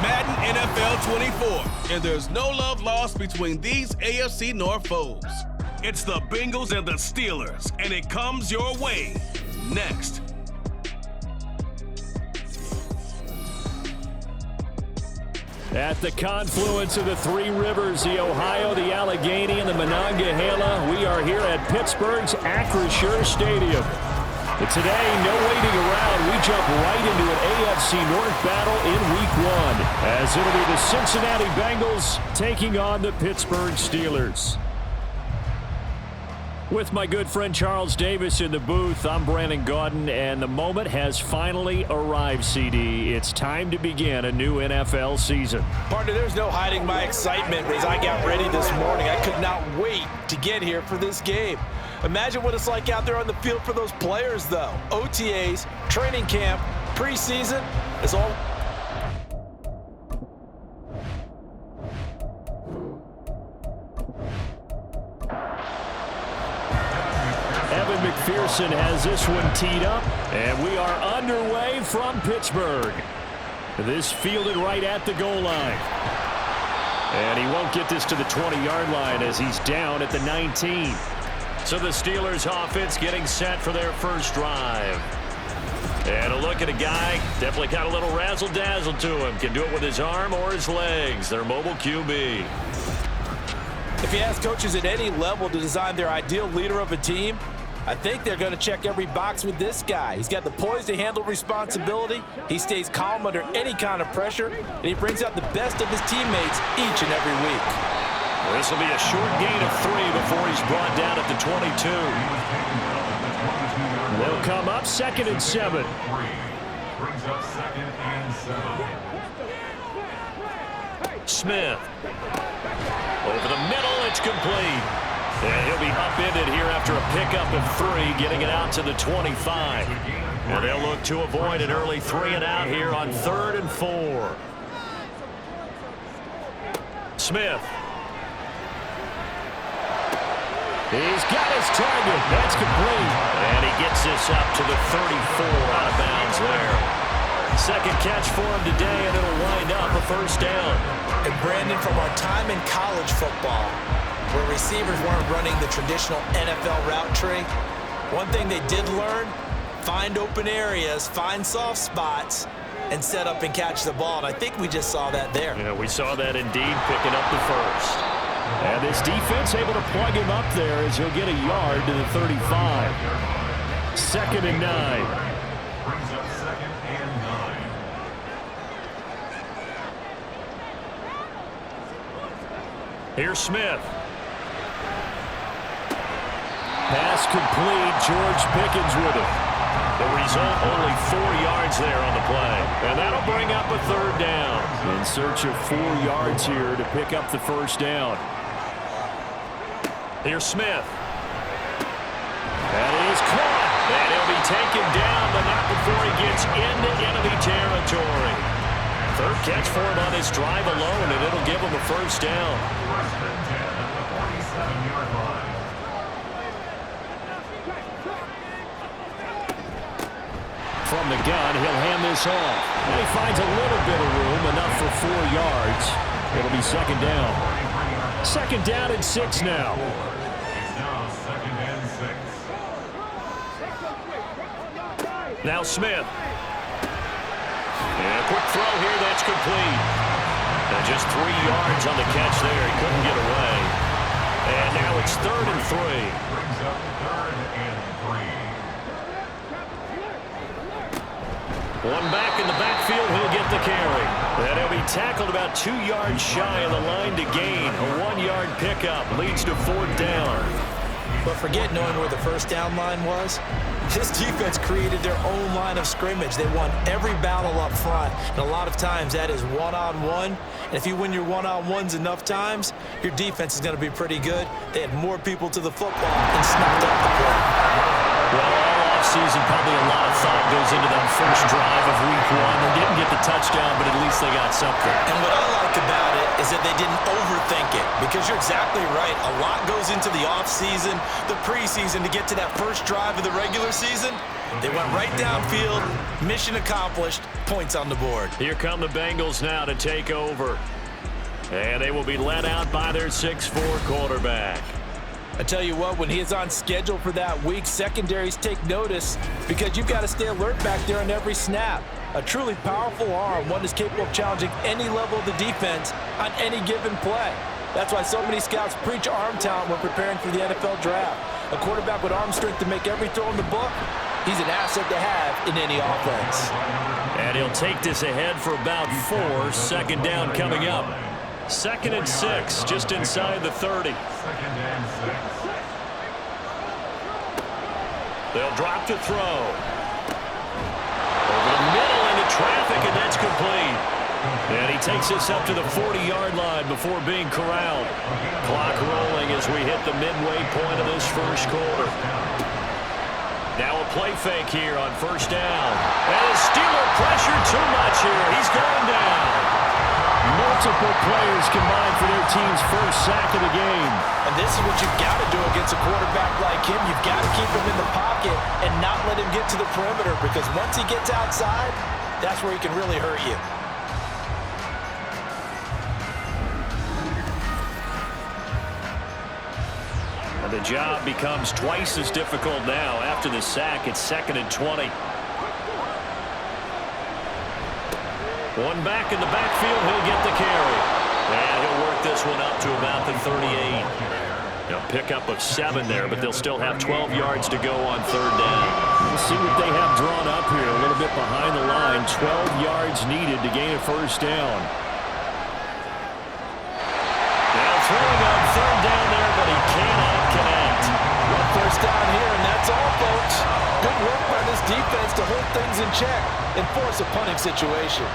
Madden NFL 24, and there's no love lost between these AFC North foes. It's the Bengals and the Steelers, and it comes your way next. At the confluence of the three rivers, the Ohio, the Allegheny, and the Monongahela, we are here at Pittsburgh's Acrisure Stadium. But today, no waiting around. We jump right into an AFC North battle in Week 1, as it'll be the Cincinnati Bengals taking on the Pittsburgh Steelers. With my good friend Charles Davis in the booth, I'm Brandon Gaudin, and the moment has finally arrived, CD. It's time to begin a new NFL season. Partner, there's no hiding my excitement as I got ready this morning. I could not wait to get here for this game. Imagine what it's like out there on the field for those players, though. OTAs, training camp, preseason, it's all... McPherson has this one teed up, and we are underway from Pittsburgh. This fielded right at the goal line. And he won't get this to the 20-yard line as he's down at the 19. So the Steelers offense getting set for their first drive. And a look at a guy, definitely got a little razzle-dazzle to him. Can do it with his arm or his legs. Their mobile QB. If you ask coaches at any level to design their ideal leader of a team, I think they're going to check every box with this guy. He's got the poise to handle responsibility. He stays calm under any kind of pressure, and he brings out the best of his teammates each and every week. This will be a short gain of 3 before he's brought down at the 22. They'll come up 2nd and 7. Smith. Over the middle, it's complete. And he'll be upended here after a pickup of 3, getting it out to the 25. And they'll look to avoid an early 3-and-out here on 3rd and 4. Smith. He's got his target. That's complete. And he gets this up to the 34 out of bounds there. Second catch for him today, and it'll wind up a first down. And Brandon, from our time in college football, where receivers weren't running the traditional NFL route tree, one thing they did learn, find open areas, find soft spots, and set up and catch the ball. And I think we just saw that there. Yeah, we saw that indeed, picking up the first. And this defense able to plug him up there as he'll get a yard to the 35. 2nd and 9. Here's Smith. Pass complete. George Pickens with it. The result, only 4 yards there on the play. And that'll bring up a 3rd down. In search of 4 yards here to pick up the first down. Here's Smith. That is caught. And he'll be taken down, but not before he gets into enemy territory. 3rd catch for him on this drive alone, and it'll give him a first down. From the gun, he'll hand this off. And he finds a little bit of room, enough for 4 yards. It'll be 2nd down. 2nd down and 6 now. Now Smith. And a quick throw here, that's complete. And just 3 yards on the catch there. He couldn't get away. And now it's 3rd and 3. Brings up 3rd and 3. One back in the backfield, he'll get the carry. And he'll be tackled about 2 yards shy of the line to gain. A 1-yard pickup leads to 4th down. But forget knowing where the first down line was. This defense created their own line of scrimmage. They won every battle up front, and a lot of times that is one-on-one. And if you win your one-on-ones enough times, your defense is going to be pretty good. They had more people to the football and snuffed up the play. Well, all offseason, probably a lot of thought goes into that first drive of week 1. They didn't get the touchdown, but at least they got something. And what I like about it is that they didn't overthink it, because you're exactly right. A lot goes into the offseason, the preseason, to get to that first drive of the regular season. They went right downfield, mission accomplished, points on the board. Here come the Bengals now to take over. And they will be led out by their 6'4 quarterback. I tell you what, when he is on schedule for that week, secondaries take notice, because you've got to stay alert back there on every snap. A truly powerful arm, one that's capable of challenging any level of the defense on any given play. That's why so many scouts preach arm talent when preparing for the NFL draft. A quarterback with arm strength to make every throw in the book, he's an asset to have in any offense. And he'll take this ahead for about 4. Second down coming up. 2nd and 6, just inside the 30. 2nd and 6. They'll drop to throw. Over the middle into traffic, and that's complete. And he takes us up to the 40-yard line before being corralled. Clock rolling as we hit the midway point of this first quarter. Now a play fake here on first down. And the Steeler pressure too much here. He's going down. Multiple players combined for their team's first sack of the game. And this is what you've got to do against a quarterback like him. You've got to keep him in the pocket and not let him get to the perimeter, because once he gets outside, that's where he can really hurt you. And the job becomes twice as difficult now. After the sack, it's 2nd and 20. One back in the backfield, he'll get the carry. And he'll work this one up to about the 38. A pickup of 7 there, but they'll still have 12 yards to go on 3rd down. We'll see what they have drawn up here. A little bit behind the line. 12 yards needed to gain a first down. Now throwing on 3rd down there, but he cannot connect. One first down here, and that's all, folks. Good work by this defense to hold things in check and force a punting situation.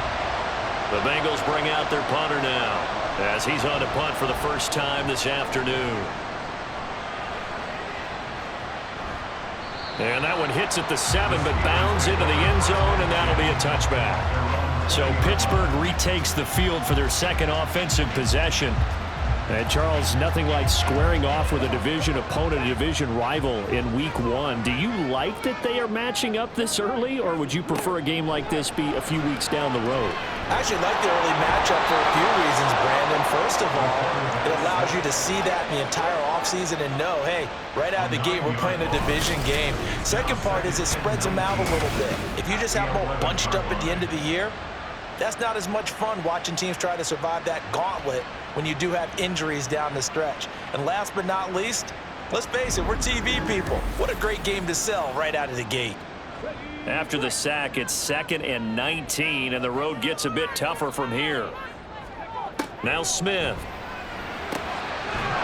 The Bengals bring out their punter now, as he's on to punt for the first time this afternoon. And that one hits at the 7, but bounds into the end zone, and that'll be a touchback. So Pittsburgh retakes the field for their second offensive possession. And Charles, nothing like squaring off with a division opponent, a division rival in week 1. Do you like that they are matching up this early, or would you prefer a game like this be a few weeks down the road? I actually like the early matchup for a few reasons, Brandon. First of all, it allows you to see that in the entire offseason and know, hey, right out of the gate, we're playing a division game. Second part is it spreads them out a little bit. If you just have them all bunched up at the end of the year, that's not as much fun watching teams try to survive that gauntlet when you do have injuries down the stretch. And last but not least, let's face it, we're TV people. What a great game to sell right out of the gate. After the sack, it's 2nd and 19, and the road gets a bit tougher from here. Now Smith.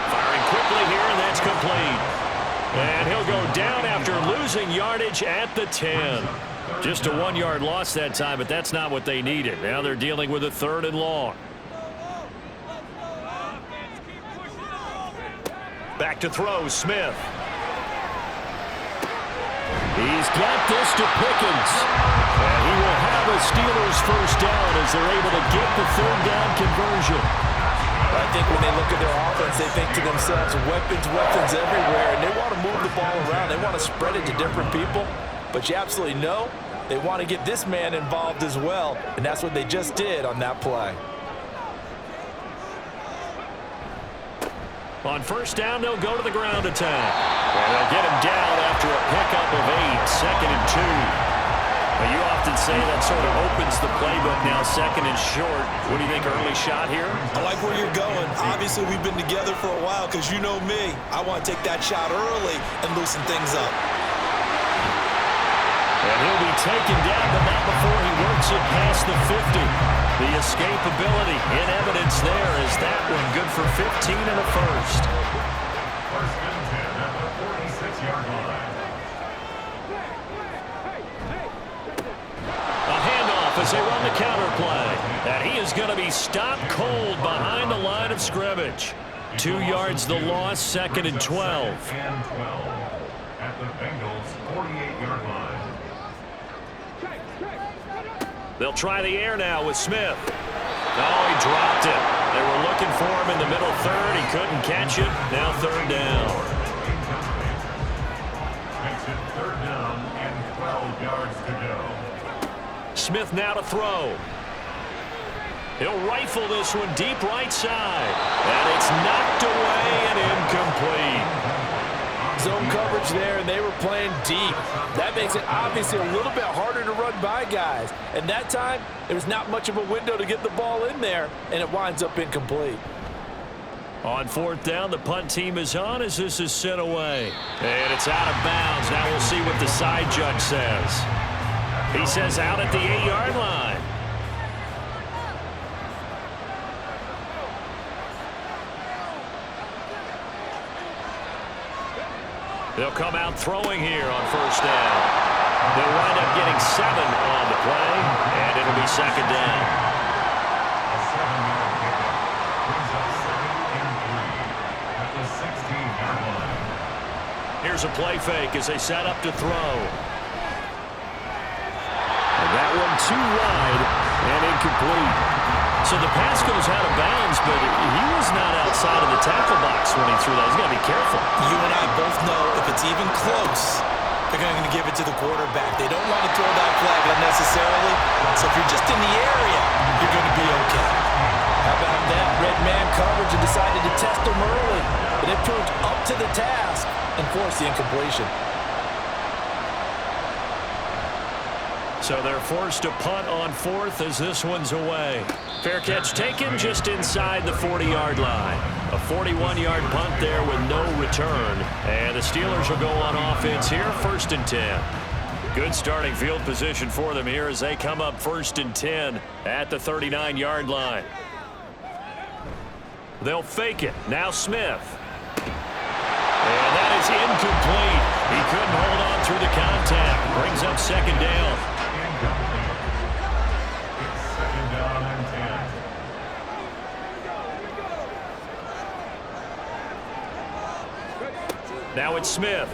Firing quickly here, and that's complete. And he'll go down after losing yardage at the 10. Just a 1-yard loss that time, but that's not what they needed. Now they're dealing with a 3rd and long. Back to throw, Smith. He's got this to Pickens. And he will have a Steelers first down as they're able to get the 3rd down conversion. I think when they look at their offense, they think to themselves, weapons everywhere, and they want to move the ball around. They want to spread it to different people. But you absolutely know they want to get this man involved as well, and that's what they just did on that play. On first down, they'll go to the ground attack. And they'll get him down after a pickup of 8, 2nd and 2. Now, you often say that sort of opens the playbook now, 2nd and short. What do you think, early shot here? I like where you're going. Obviously, we've been together for a while, because you know me. I want to take that shot early and loosen things up. And he'll be taken down, but not before he works it past the 50. The escapability in evidence there is that one good for 15 and a first. 1st and 10 at the 46-yard line. A handoff as they run the counter play. And he is going to be stopped cold behind the line of scrimmage. 2 yards the loss, 2nd and 12. And 12 at the Bengals' 48-yard line. They'll try the air now with Smith. Oh, he dropped it. They were looking for him in the middle third. He couldn't catch it. Now third down. Makes it third down and 12 yards to go. Smith now to throw. He'll rifle this one deep right side. And it's knocked away and incomplete. Zone coverage there, and they were playing deep. That makes it obviously a little bit harder to run by guys. And that time, there was not much of a window to get the ball in there, and it winds up incomplete. On fourth down, the punt team is on as this is sent away. And it's out of bounds. Now we'll see what the side judge says. He says out at the 8-yard line. They'll come out throwing here on first down. They'll wind up getting 7 on the play, and it'll be second down. A 7-yard pickup brings up 2nd and 3 at the 16-yard line. Here's a play fake as they set up to throw. And that one too wide and incomplete. So the pass goes out of bounds, but he was not outside of the tackle box when he threw that. He's got to be careful. You and I both know if it's even close, they're going to give it to the quarterback. They don't want to throw that flag unnecessarily. So if you're just in the area, you're going to be okay. How about that? Red man coverage and decided to test him early. But it proved up to the task and forced the incompletion. So they're forced to punt on fourth as this one's away. Fair catch taken just inside the 40-yard line. A 41-yard punt there with no return. And the Steelers will go on offense here, 1st and 10. Good starting field position for them here as they come up 1st and 10 at the 39-yard line. They'll fake it. Now Smith. And that is incomplete. He couldn't hold on through the contact. Brings up second down. Incomplete. It's 2nd down and 10. Now it's Smith.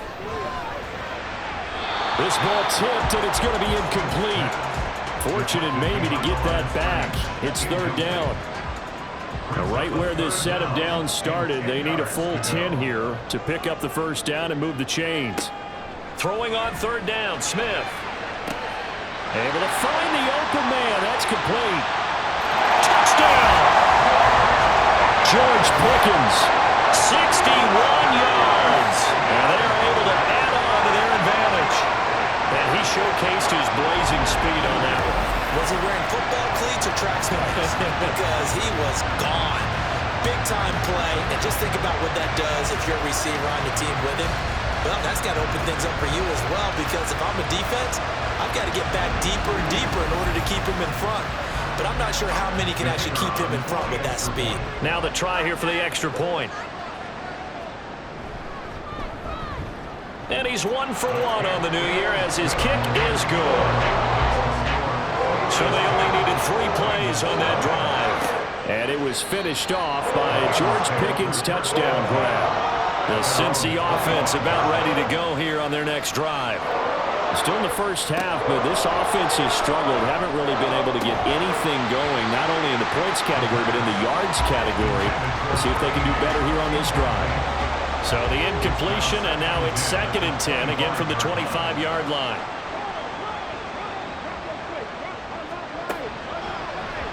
This ball tipped, and it's going to be incomplete. Fortunate maybe to get that back. It's third down. Now right where this set of downs started, they need a full 10 here to pick up the first down and move the chains. Throwing on third down, Smith. Able to find the open man. That's complete. Touchdown! George Pickens, 61 yards. And they're able to add on to their advantage. And he showcased his blazing speed on that one. Was he wearing football cleats or track spikes? Because he was gone. Big-time play. And just think about what that does if you're a receiver on the team with him. Well, that's got to open things up for you as well, because if I'm a defense, I've got to get back deeper and deeper in order to keep him in front. But I'm not sure how many can actually keep him in front with that speed. Now the try here for the extra point. And he's 1 for 1 on the new year as his kick is good. So they only needed 3 plays on that drive. And it was finished off by a George Pickens touchdown grab. The Cincy offense about ready to go here on their next drive. Still in the first half, but this offense has struggled. Haven't really been able to get anything going, not only in the points category, but in the yards category. Let's see if they can do better here on this drive. So the incompletion, and now it's 2nd and 10, again from the 25-yard line.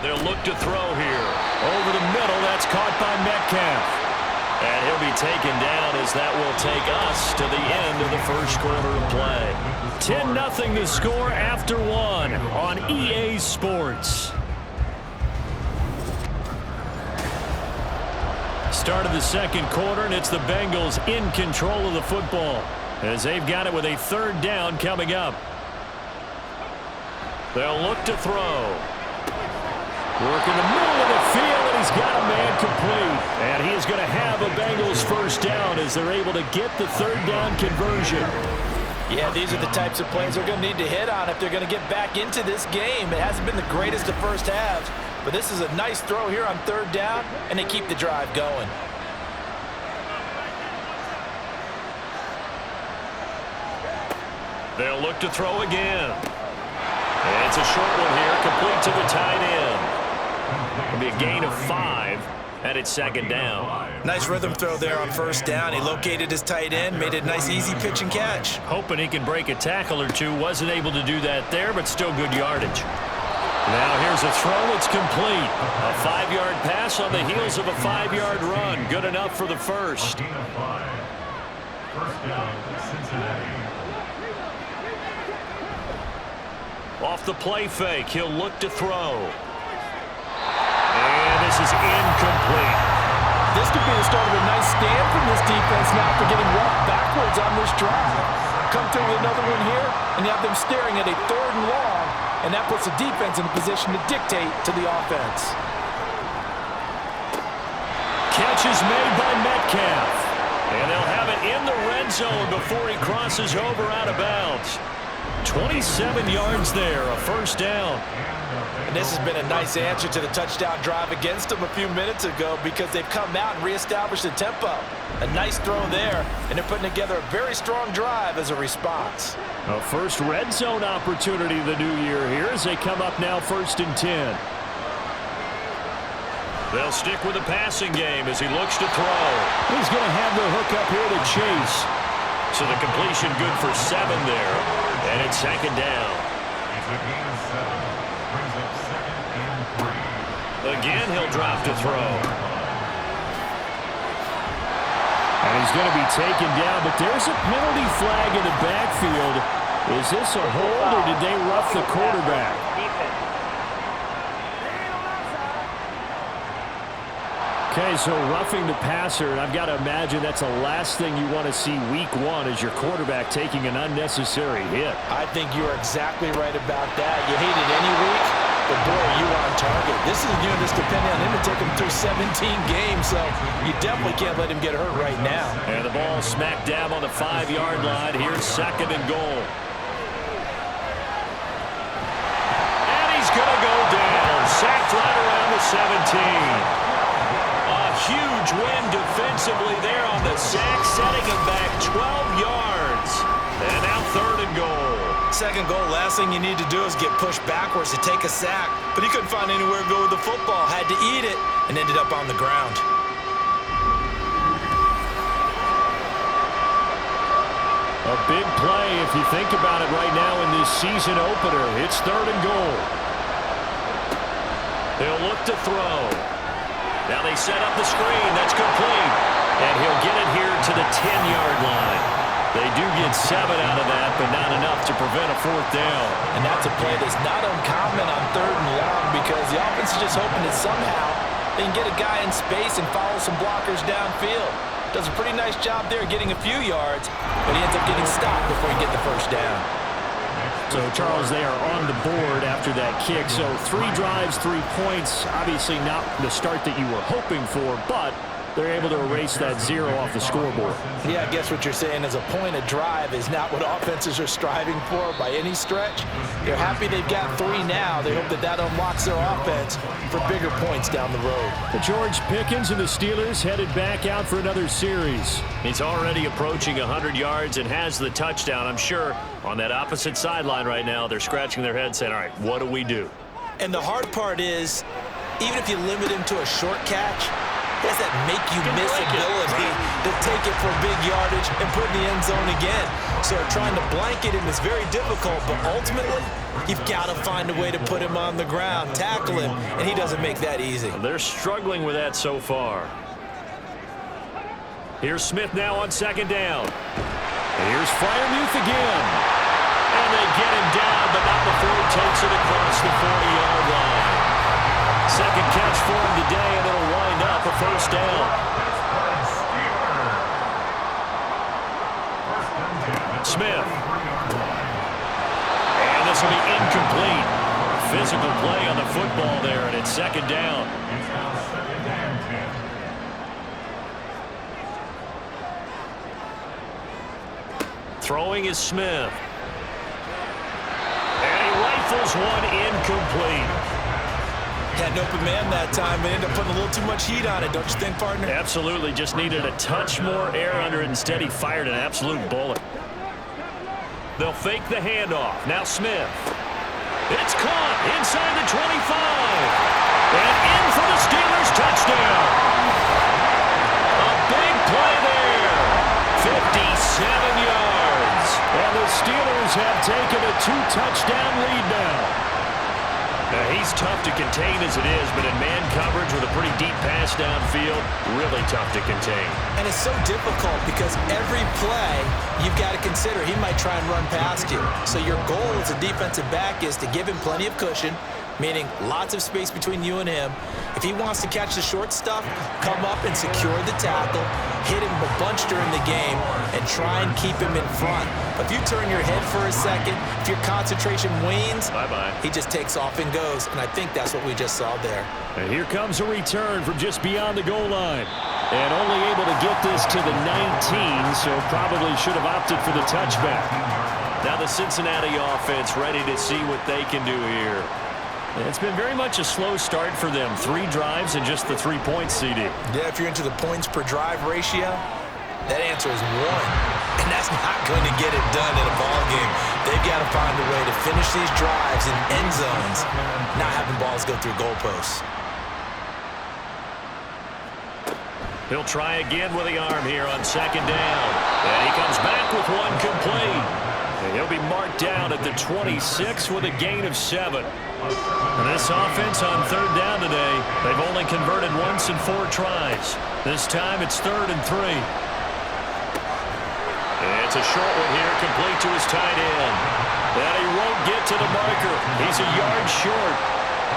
They'll look to throw here. Over the middle, that's caught by Metcalf. And he'll be taken down as that will take us to the end of the first quarter of play. 10-0 to score after 1 on EA Sports. Start of the second quarter, and it's the Bengals in control of the football as they've got it with a third down coming up. They'll look to throw. Work in the middle of the field, and he's got a man complete. And he is going to have a Bengals first down as they're able to get the third down conversion. Yeah, these are the types of plays they're going to need to hit on if they're going to get back into this game. It hasn't been the greatest of first halves, but this is a nice throw here on third down, and they keep the drive going. They'll look to throw again. And it's a short one here, complete to the tight end. It'll be a gain of 5, and it's second down. Nice rhythm throw there on first down. He located his tight end, made it a nice, easy pitch and catch. Hoping he can break a tackle or two. Wasn't able to do that there, but still good yardage. Now here's a throw. It's complete. A 5-yard pass on the heels of a 5-yard run. Good enough for the first. First down, Cincinnati. Off the play fake, he'll look to throw. And this is incomplete. This could be the start of a nice stand from this defense now after getting walked backwards on this drive. Come through with another one here, and you have them staring at a 3rd and long, and that puts the defense in a position to dictate to the offense. Catch is made by Metcalf. And they'll have it in the red zone before he crosses over out of bounds. 27 yards there, a first down. And this has been a nice answer to the touchdown drive against them a few minutes ago because they've come out and reestablished the tempo. A nice throw there, and they're putting together a very strong drive as a response. A first red zone opportunity the new year here as they come up now 1st and 10. They'll stick with the passing game as he looks to throw. He's going to have the hook up here to Chase. So the completion good for 7 there, and it's second down. It's a gain of 7. Brings up 2nd and 3. Again, he'll drop to throw. And he's going to be taken down, but there's a penalty flag in the backfield. Is this a hold, or did they rough the quarterback? Okay, so roughing the passer, and I've got to imagine that's the last thing you want to see week 1 is your quarterback taking an unnecessary hit. I think you are exactly right about that. You hate it any week, but boy, are you on target. This is a unit that's depending on him to take him through 17 games, so you definitely can't let him get hurt right now. And the ball smack dab on the 5-yard line. Here's 2nd and goal. And he's going to go down. Sacked right around the 17. Huge win defensively there on the sack, setting him back 12 yards. And now 3rd and goal. 2nd goal, last thing you need to do is get pushed backwards to take a sack. But he couldn't find anywhere to go with the football, had to eat it, and ended up on the ground. A big play if you think about it right now in this season opener. It's 3rd and goal. He'll look to throw. Now they set up the screen. That's complete. And he'll get it here to the 10-yard line. They do get 7 out of that, but not enough to prevent a 4th down. And that's a play that's not uncommon on 3rd and long because the offense is just hoping that somehow they can get a guy in space and follow some blockers downfield. Does a pretty nice job there getting a few yards, but he ends up getting stopped before he gets the first down. So, Charles, they are on the board after that kick. So 3 drives, 3 points. Obviously not the start that you were hoping for, but they're able to erase that 0 off the scoreboard. Yeah, I guess what you're saying is a point a drive is not what offenses are striving for by any stretch. They're happy they've got 3 now. They hope that that unlocks their offense for bigger points down the road. George Pickens and the Steelers headed back out for another series. He's already approaching 100 yards and has the touchdown. I'm sure on that opposite sideline right now, they're scratching their heads saying, all right, what do we do? And the hard part is, even if you limit him to a short catch, he has that make-you-miss ability to take it for big yardage and put in the end zone again. So trying to blanket him is very difficult, but ultimately, you've got to find a way to put him on the ground, tackle him, and he doesn't make that easy. They're struggling with that so far. Here's Smith now on 2nd down. And here's Freiermuth again. And they get him down, but not before he takes it across the 40-yard line. 2nd catch for him today, and it'll wind up a first down. Smith. And this will be incomplete. Physical play on the football there, and it's 2nd down. Throwing is Smith. And he rifles one incomplete. Had an open man that time, but ended up putting a little too much heat on it, don't you think, partner? Absolutely. Just needed a touch more air under it. Instead, he fired an absolute bullet. They'll fake the handoff. Now Smith. It's caught inside the 25. And in for the Steelers touchdown. A big play there. 57 yards. And the Steelers have taken a 2-touchdown lead now. Now, he's tough to contain as it is, but in man coverage with a pretty deep pass downfield, really tough to contain. And it's so difficult because every play you've got to consider he might try and run past you. So your goal as a defensive back is to give him plenty of cushion, meaning lots of space between you and him. If he wants to catch the short stuff, come up and secure the tackle, hit him a bunch during the game, and try and keep him in front. But if you turn your head for a second, if your concentration wanes, bye-bye. He just takes off and goes, and I think that's what we just saw there. And here comes a return from just beyond the goal line. And only able to get this to the 19, so probably should have opted for the touchback. Now the Cincinnati offense ready to see what they can do here. It's been very much a slow start for them. 3 drives and just the 3 points, CD. Yeah, if you're into the points per drive ratio, that answer is 1. And that's not going to get it done in a ball game. They've got to find a way to finish these drives in end zones, not having balls go through goalposts. He'll try again with the arm here on 2nd down. And he comes back with 1 complete. And he'll be marked down at the 26 with a gain of 7. And this offense on 3rd down today, they've only converted once in 4 tries. This time it's 3rd and 3. It's a short one here, complete to his tight end. And he won't get to the marker. He's a yard short.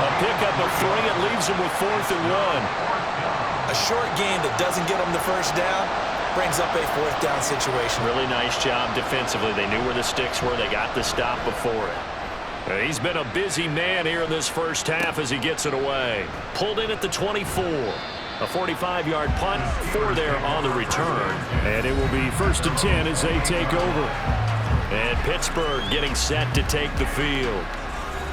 A pickup of 3 and leaves him with 4th and 1. A short gain that doesn't get him the first down brings up a 4th down situation. Really nice job defensively. They knew where the sticks were. They got the stop before it. He's been a busy man here in this first half as he gets it away. Pulled in at the 24. A 45-yard punt, 4 there on the return. And it will be 1st and 10 as they take over. And Pittsburgh getting set to take the field.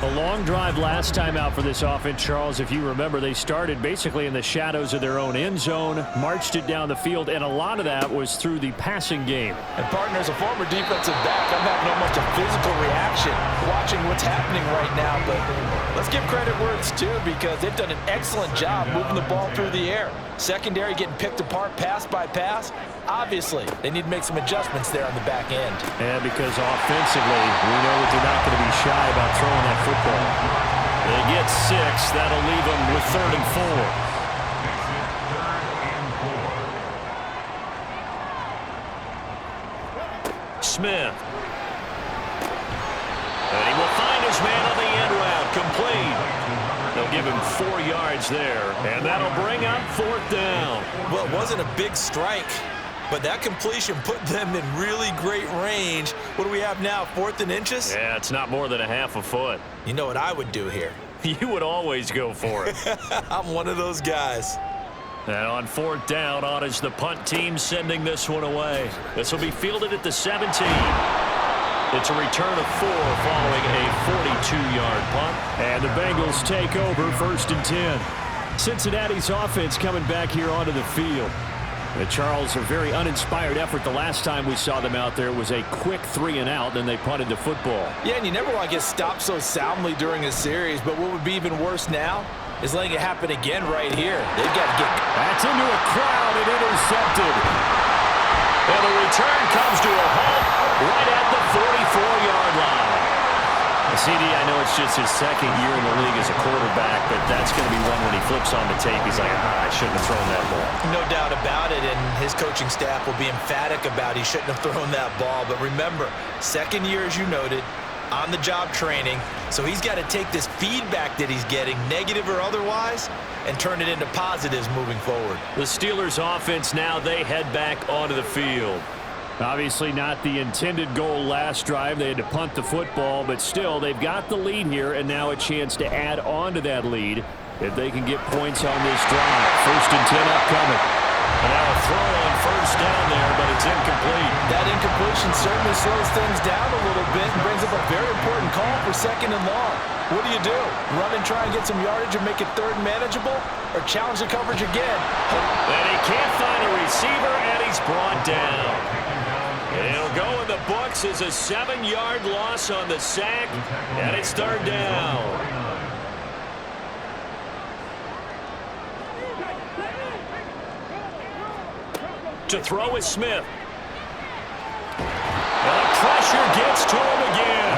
A long drive last time out for this offense, Charles. If you remember, they started basically in the shadows of their own end zone, marched it down the field, and a lot of that was through the passing game. And partner, as a former defensive back, I'm having almost a physical reaction watching what's happening right now. But let's give credit where it's due because they've done an excellent job moving the ball through the air. Secondary getting picked apart pass by pass. Obviously, they need to make some adjustments there on the back end. And because offensively, we know that they're not going to be shy about throwing that football. They get 6. That'll leave them with 3rd and 4. Smith. And he will find his man on the end route. Complete. They'll give him 4 yards there. And that'll bring up 4th down. Well, it wasn't a big strike, but that completion put them in really great range. What do we have now, 4th and inches? Yeah, it's not more than a half a foot. You know what I would do here? You would always go for it. I'm one of those guys. And on 4th down, on is the punt team sending this one away. This will be fielded at the 17. It's a return of 4 following a 42-yard punt. And the Bengals take over 1st and 10. Cincinnati's offense coming back here onto the field. Charles, a very uninspired effort the last time we saw them out there was a quick 3 and out, then they punted the football. Yeah, and you never want to get stopped so soundly during a series, but what would be even worse now is letting it happen again right here. They've got to get... That's into a crowd and intercepted. And the return comes to a halt right at the 44-yard line. CD, I know it's just his 2nd year in the league as a quarterback, but that's going to be one when he flips on the tape. He's like, I shouldn't have thrown that ball. No doubt about it, and his coaching staff will be emphatic about he shouldn't have thrown that ball. But remember, 2nd year, as you noted, on-the-job training, so he's got to take this feedback that he's getting, negative or otherwise, and turn it into positives moving forward. The Steelers' offense now, they head back onto the field. Obviously not the intended goal last drive. They had to punt the football, but still, they've got the lead here, and now a chance to add on to that lead if they can get points on this drive. 1st and 10 upcoming. And now a throw on 1st down there, but it's incomplete. That incompletion certainly slows things down a little bit and brings up a very important call for 2nd and long. What do you do? Run and try and get some yardage and make it 3rd and manageable? Or challenge the coverage again? And he can't find a receiver, and he's brought down. He'll go in the book books as a 7-yard loss on the sack, and it's third down. To throw is Smith. And the pressure gets to him again.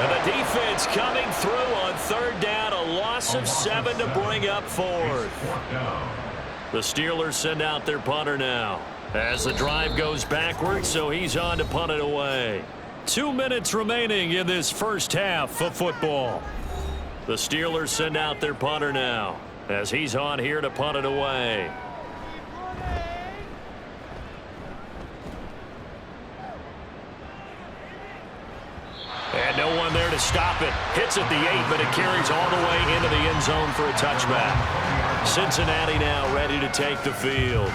And the defense coming through on third down, a loss of 7 to bring up fourth. The Steelers send out their punter now as the drive goes backwards, so he's on to punt it away. 2 minutes remaining in this first half of football. The Steelers send out their punter now as he's on here to punt it away. And no one there to stop it. Hits at the 8, but it carries all the way into the end zone for a touchback. Cincinnati now ready to take the field.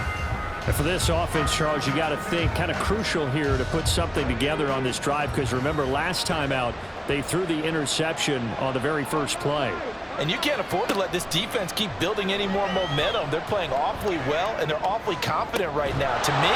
And for this offense, Charles, you got to think kind of crucial here to put something together on this drive, because remember last time out they threw the interception on the very first play. And you can't afford to let this defense keep building any more momentum. They're playing awfully well, and they're awfully confident right now. To me,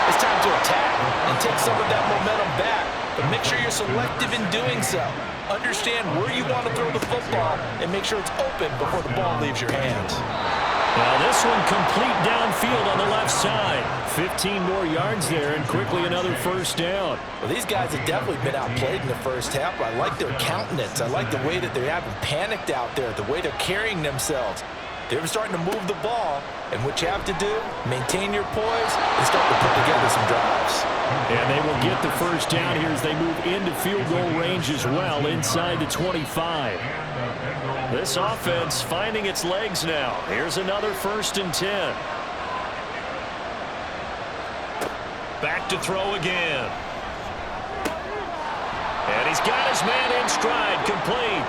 it's time to attack and take some of that momentum back. But make sure you're selective in doing so. Understand where you want to throw the football and make sure it's open before the ball leaves your hands. Now this one complete downfield on the left side. 15 more yards there and quickly another first down. Well, these guys have definitely been outplayed in the first half, but I like their countenance. I like the way that they haven't panicked out there, the way they're carrying themselves. They're starting to move the ball, and what you have to do, maintain your poise and start to put together some drives. And they will get the first down here as they move into field goal range as well, inside the 25. This offense finding its legs now. Here's another 1st and 10. Back to throw again. And he's got his man in stride, complete.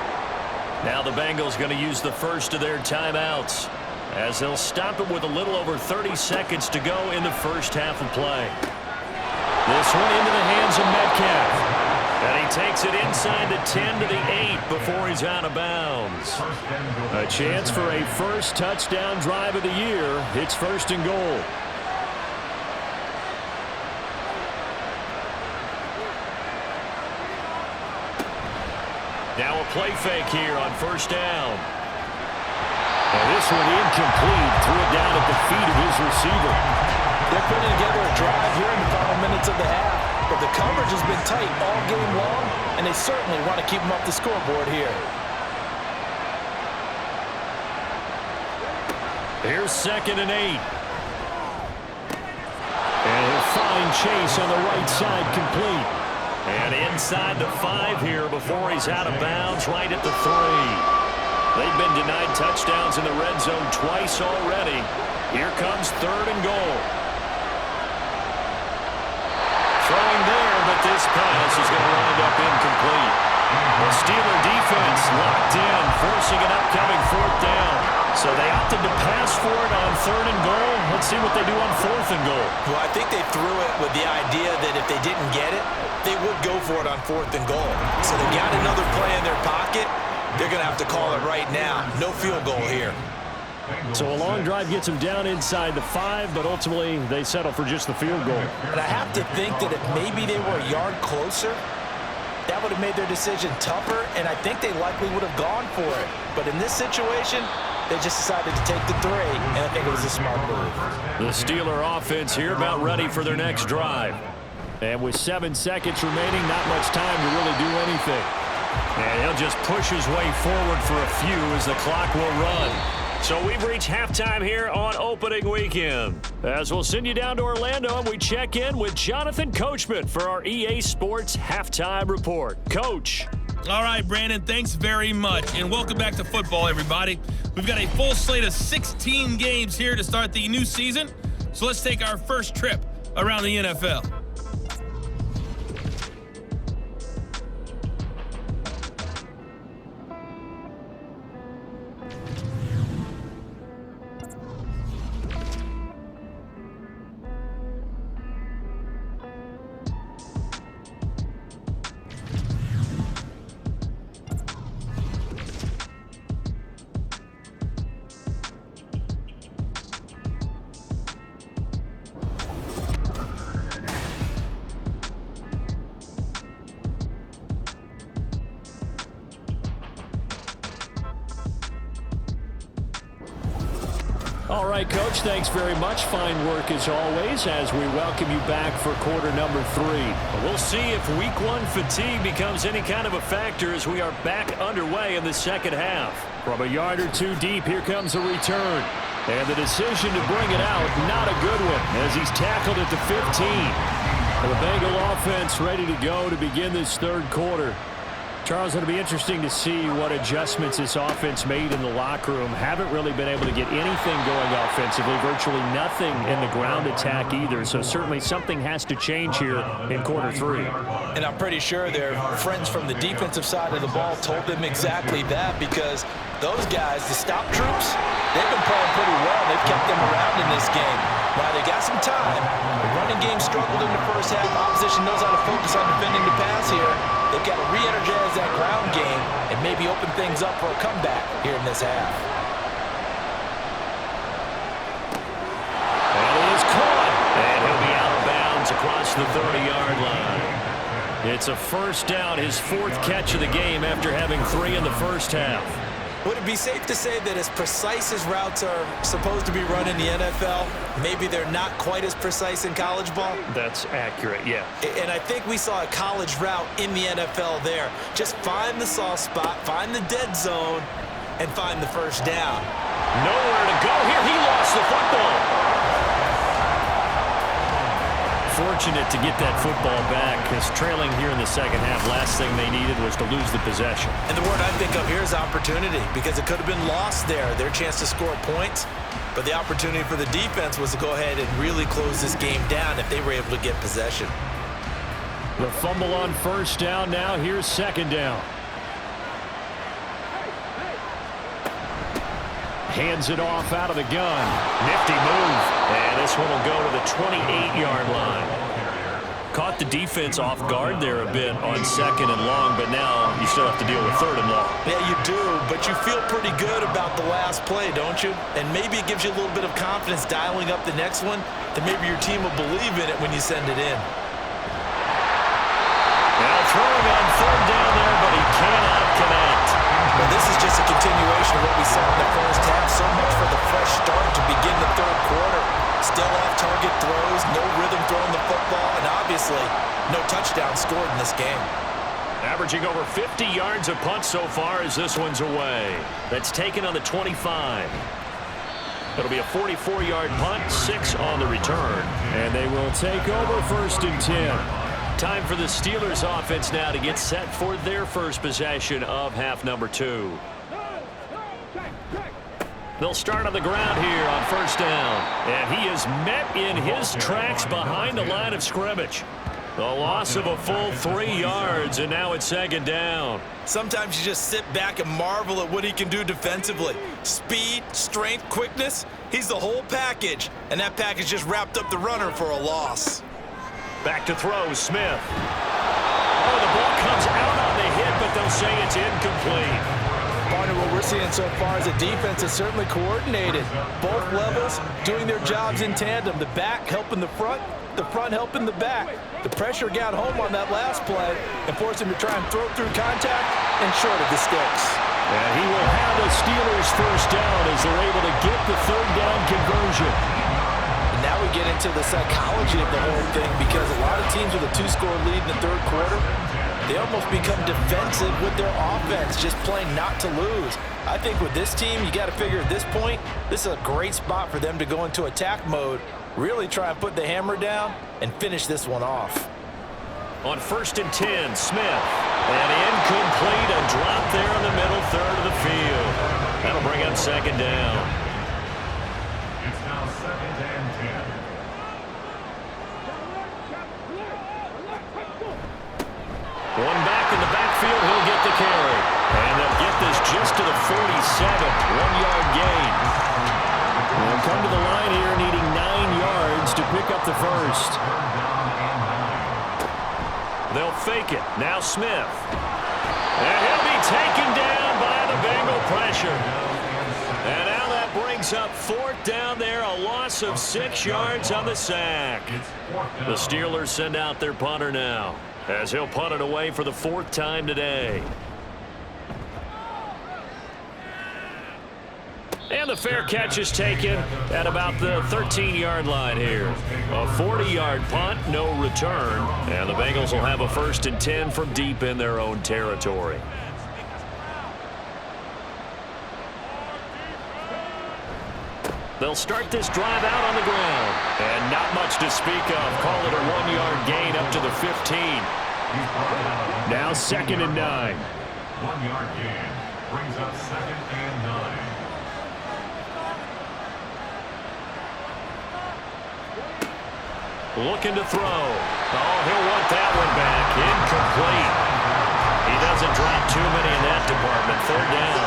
Now the Bengals going to use the first of their timeouts as they'll stop it with a little over 30 seconds to go in the first half of play. This one into the hands of Metcalf. And he takes it inside the 10 to the 8 before he's out of bounds. A chance for a first touchdown drive of the year. It's 1st and goal. Now a play fake here on first down. And this one incomplete. Threw it down at the feet of his receiver. They're putting together a drive here in the final minutes of the half. But the coverage has been tight all game long, and they certainly want to keep them off the scoreboard here. Here's 2nd and 8. And a fine chase on the right side, complete. And inside the 5 here before he's out of bounds, right at the 3. They've been denied touchdowns in the red zone twice already. Here comes 3rd and goal. Throwing there, but this pass is going to wind up incomplete. The Steeler defense locked in, forcing an upcoming 4th down. So they opted to pass for it on 3rd and goal. Let's see what they do on 4th and goal. Well, I think they threw it with the idea that if they didn't get it, they would go for it on 4th and goal. So they got another play in their pocket. They're going to have to call it right now. No field goal here. So a long drive gets them down inside the 5, but ultimately they settle for just the field goal. And I have to think that if maybe they were a yard closer, that would have made their decision tougher, and I think they likely would have gone for it. But in this situation, they just decided to take the 3, and I think it was a smart move. The Steeler offense here about ready for their next drive. And with 7 seconds remaining, not much time to really do anything. And he'll just push his way forward for a few as the clock will run. So we've reached halftime here on opening weekend. As we'll send you down to Orlando and we check in with Jonathan Coachman for our EA Sports Halftime Report. Coach. All right, Brandon, thanks very much. And welcome back to football, everybody. We've got a full slate of 16 games here to start the new season. So let's take our first trip around the NFL. All right, Coach, thanks very much. Fine work as always as we welcome you back for quarter number 3. We'll see if week 1 fatigue becomes any kind of a factor as we are back underway in the second half. From a yard or two deep, here comes a return. And the decision to bring it out, not a good one, as he's tackled at the 15. And the Bengal offense ready to go to begin this third quarter. Charles, it'll be interesting to see what adjustments this offense made in the locker room. Haven't really been able to get anything going offensively, virtually nothing in the ground attack either. So certainly something has to change here in quarter 3. And I'm pretty sure their friends from the defensive side of the ball told them exactly that, because those guys, the stop troops, they've been playing pretty well. They've kept them around in this game. Now, they got some time. The running game struggled in the first half. Opposition knows how to focus on defending the pass here. They've got to re-energize that ground game and maybe open things up for a comeback here in this half. And it is caught. And he'll be out of bounds across the 30-yard line. It's a first down, his 4th catch of the game after having 3 in the first half. Would it be safe to say that as precise as routes are supposed to be run in the NFL, maybe they're not quite as precise in college ball? That's accurate, yeah. And I think we saw a college route in the NFL there. Just find the soft spot, find the dead zone, and find the first down. Nowhere to go here. He lost the football. Fortunate to get that football back, because trailing here in the second half, last thing they needed was to lose the possession. And the word I think of here is opportunity, because it could have been lost there, their chance to score points. But the opportunity for the defense was to go ahead and really close this game down if they were able to get possession. The fumble on first down now. Here's second down. Hands it off out of the gun. Nifty move. And this one will go to the 28-yard line. Caught the defense off guard there a bit on second and long, but now you still have to deal with third and long. Yeah, you do, but you feel pretty good about the last play, don't you? And maybe it gives you a little bit of confidence dialing up the next one, that maybe your team will believe in it when you send it in. Now throwing on third down there, but he cannot connect. Well, this is just a continuation of what we saw in the first half. So much for the fresh start to begin the third quarter. Still off-target throws, no rhythm throwing the football, and obviously no touchdown scored in this game. Averaging over 50 yards a punt so far as this one's away. That's taken on the 25. It'll be a 44-yard punt, 6 on the return. And they will take over first and 10. Time for the Steelers offense now to get set for their first possession of half number 2. They'll start on the ground here on first down. And he is met in his tracks behind the line of scrimmage. The loss of a full 3 yards, and now it's second down. Sometimes you just sit back and marvel at what he can do defensively. Speed, strength, quickness, he's the whole package. And that package just wrapped up the runner for a loss. Back to throw, Smith. Oh, the ball comes out on the hit, but they'll say it's incomplete. Partner, what we're seeing so far is a defense is certainly coordinated. Both levels doing their jobs in tandem. The back helping the front helping the back. The pressure got home on that last play and forced him to try and throw through contact and short of the sticks. And he will have the Steelers first down as they're able to get the third down conversion. Now we get into the psychology of the whole thing, because a lot of teams with a 2-score lead in the third quarter, they almost become defensive with their offense, just playing not to lose. I think with this team, you got to figure at this point, this is a great spot for them to go into attack mode, really try and put the hammer down and finish this one off. On first and 10, Smith. And incomplete, a drop there in the middle third of the field. That'll bring up second down. It's now 2nd and 10. One back in the backfield, he'll get the carry. And they'll get this just to the 47, 1-yard gain. They'll come to the line here needing 9 yards to pick up the first. They'll fake it. Now Smith. And he'll be taken down by the Bengal pressure. And now that brings up 4th down there, a loss of 6 yards on the sack. The Steelers send out their punter now, as he'll punt it away for the 4th time today. And And the fair catch is taken at about the 13-yard line here. A 40-yard punt, no return. And the Bengals will have a 1st and 10 from deep in their own territory. They'll start this drive out on the ground. And not much to speak of. Call it a 1-yard gain up to the 15. Now 2nd and 9. 1-yard gain brings up 2nd and 9. Looking to throw. Oh, he'll want that one back. Incomplete. He doesn't drop too many in that department. 3rd down.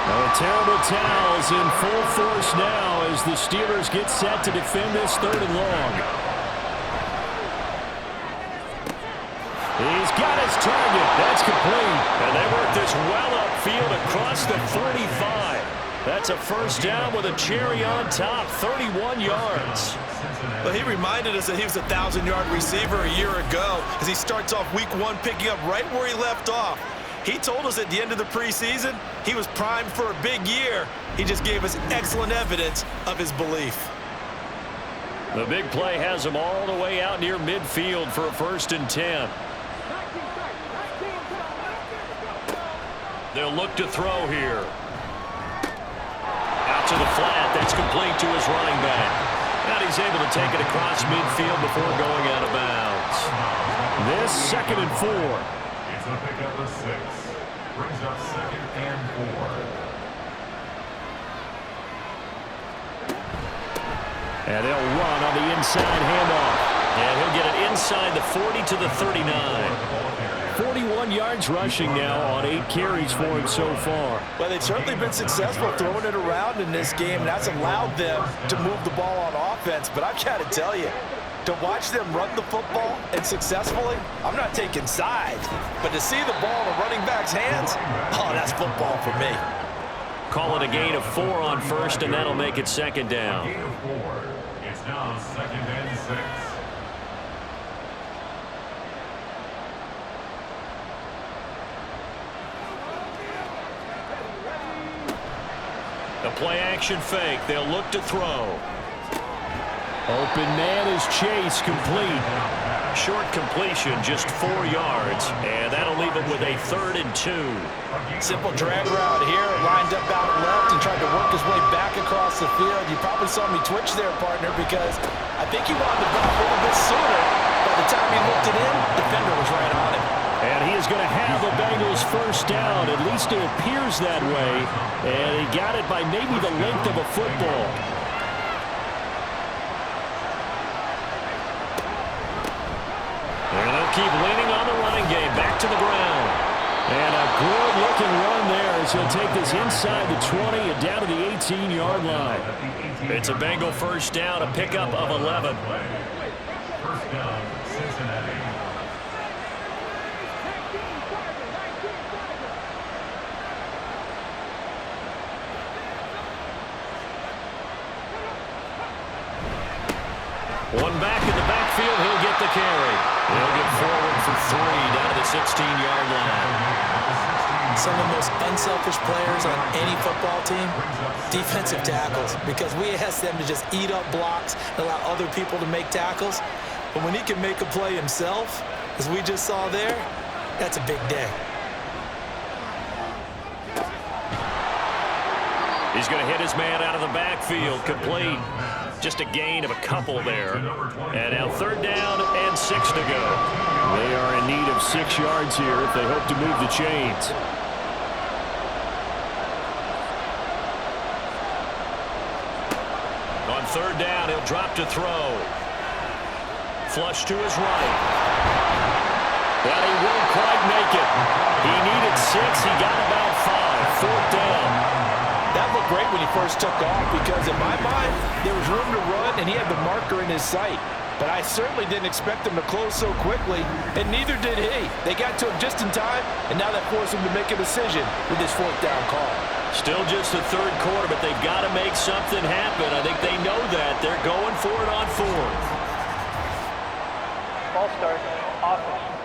Oh, terrible towels in full force now as the Steelers get set to defend this 3rd and long. He's got his target. That's complete. And they work this well upfield across the 45. That's a 1st down with a cherry on top, 31 yards. Well, he reminded us that he was a 1,000-yard receiver a year ago as he starts off week 1 picking up right where he left off. He told us at the end of the preseason he was primed for a big year. He just gave us excellent evidence of his belief. The big play has him all the way out near midfield for a 1st and 10. They'll look to throw here. Out to the flat. That's complete to his running back. And he's able to take it across midfield before going out of bounds. This 2nd and 4. It's a pickup of 6. Brings up 2nd and 4. And they'll run on the inside handoff. And he'll get it inside the 40 to the 39. 41 yards rushing now on 8 carries for him so far. Well, they've certainly been successful throwing it around in this game, and that's allowed them to move the ball on offense. But I've got to tell you, to watch them run the football and successfully, I'm not taking sides. But to see the ball in the running back's hands, oh, that's football for me. Call it a gain of 4 on 1st, and that'll make it 2nd down. Gain of 4. It's now 2nd and 6. A play-action fake. They'll look to throw. Open man is Chase, complete. Short completion, just 4 yards, and that'll leave it with a 3rd and 2. Simple drag route here, lined up out left and tried to work his way back across the field. You probably saw me twitch there, partner, because I think he wanted to drop a little bit sooner. By the time he looked it in, the defender was right on him. And he is going to have the Bengals 1st down. At least it appears that way. And he got it by maybe the length of a football. And they'll keep leaning on the running game. Back to the ground. And a good-looking run there as he'll take this inside the 20 and down to the 18-yard line. It's a Bengal 1st down, a pickup of 11. 1st down, Cincinnati. One back in the backfield, he'll get the carry. He'll get forward for 3 down to the 16-yard line. Some of the most unselfish players on any football team, defensive tackles, because we ask them to just eat up blocks and allow other people to make tackles. But when he can make a play himself, as we just saw there, that's a big day. He's going to hit his man out of the backfield, complete. Just a gain of a couple there. And now 3rd down and 6 to go. They are in need of 6 yards here if they hope to move the chains. On 3rd down, he'll drop to throw. Flush to his right. But he won't quite make it. He needed 6. He got about 5. 4th down. That looked great when he first took off because in my mind, there was room to run and he had the marker in his sight. But I certainly didn't expect him to close so quickly, and neither did he. They got to him just in time, and now that forced him to make a decision with this 4th down call. Still just the 3rd quarter, but they've got to make something happen. I think they know that. They're going for it on 4th. Ball start, offense.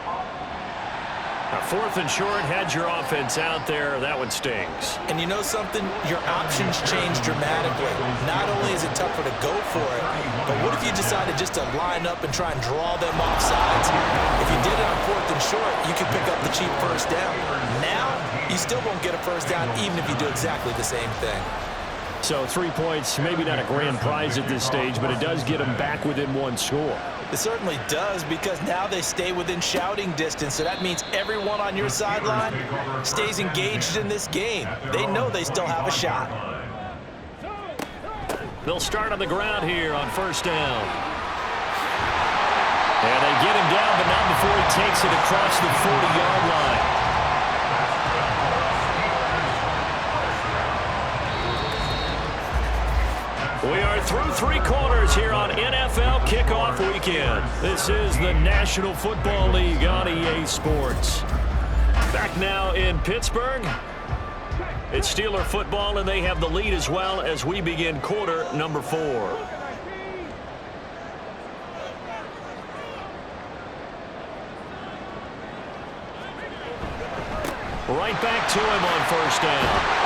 4th and short, had your offense out there. That one stings. And you know something? Your options change dramatically. Not only is it tougher to go for it, but what if you decided just to line up and try and draw them off sides? If you did it on 4th and short, you could pick up the cheap first down. Now, you still won't get a first down even if you do exactly the same thing. So 3 points, maybe not a grand prize at this stage, but it does get them back within one score. It certainly does, because now they stay within shouting distance, so that means everyone on your sideline stays engaged in this game. They know they still have a shot. They'll start on the ground here on first down. And they get him down, but not before he takes it across the 40-yard line. We are through 3 quarters here on NFL Kickoff Weekend. This is the National Football League on EA Sports. Back now in Pittsburgh. It's Steeler football, and they have the lead as well as we begin quarter number 4. Right back to him on first down.